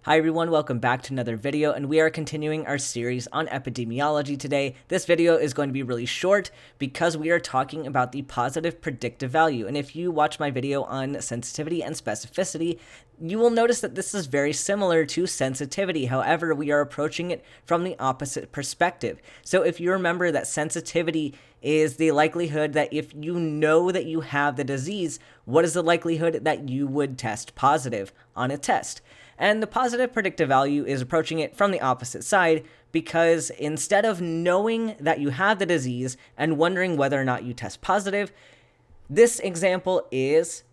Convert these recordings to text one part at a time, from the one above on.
Hi everyone, welcome back to another video, and we are continuing our series on epidemiology today. This video is going to be really short because we are talking about the positive predictive value. And if you watch my video on sensitivity and specificity, you will notice that this is very similar to sensitivity. However, we are approaching it from the opposite perspective. So if you remember that sensitivity is the likelihood that if you know that you have the disease, what is the likelihood that you would test positive on a test? And the positive predictive value is approaching it from the opposite side, because instead of knowing that you have the disease and wondering whether or not you test positive, this example is,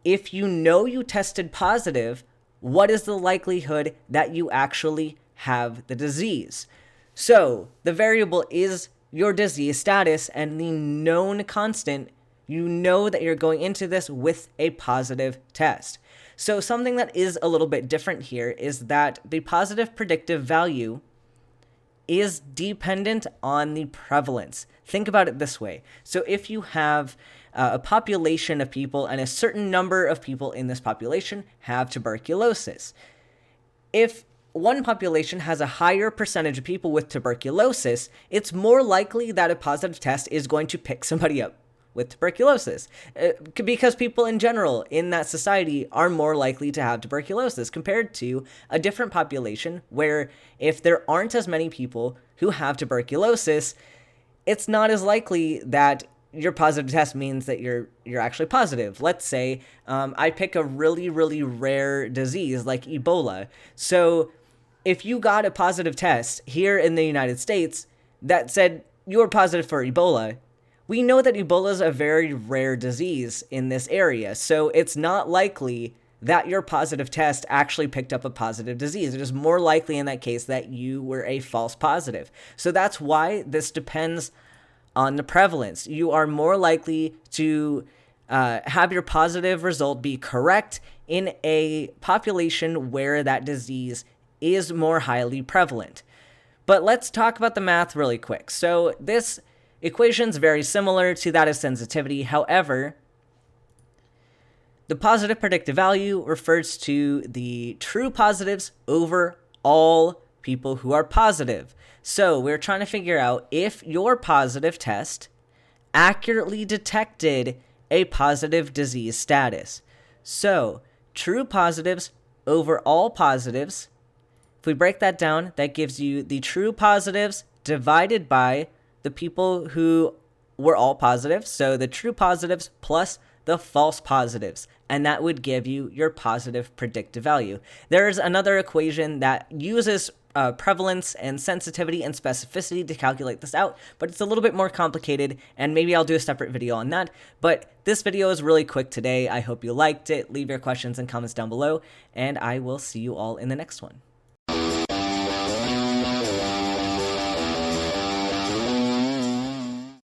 if you know you tested positive, what is the likelihood that you actually have the disease? So the variable is your disease status, and the known constant, you know that you're going into this with a positive test. So something that is a little bit different here is that the positive predictive value is dependent on the prevalence. Think about it this way. So if you have a population of people and a certain number of people in this population have tuberculosis, if one population has a higher percentage of people with tuberculosis, it's more likely that a positive test is going to pick somebody up with tuberculosis, because people in general in that society are more likely to have tuberculosis compared to a different population where if there aren't as many people who have tuberculosis, it's not as likely that your positive test means that you're actually positive. Let's say I pick a really, really rare disease like Ebola. So if you got a positive test here in the United States that said you were positive for Ebola, we know that Ebola is a very rare disease in this area, so it's not likely that your positive test actually picked up a positive disease. It is more likely in that case that you were a false positive. So that's why this depends on the prevalence. You are more likely to have your positive result be correct in a population where that disease is more highly prevalent. But let's talk about the math really quick. So this equation is very similar to that of sensitivity. However, the positive predictive value refers to the true positives over all people who are positive. So we're trying to figure out if your positive test accurately detected a positive disease status. So true positives over all positives. If we break that down, that gives you the true positives divided by the people who were all positive, so the true positives plus the false positives, and that would give you your positive predictive value. There's another equation that uses prevalence and sensitivity and specificity to calculate this out, but it's a little bit more complicated, and maybe I'll do a separate video on that. But this video is really quick today. I hope you liked it. Leave your questions and comments down below, and I will see you all in the next one.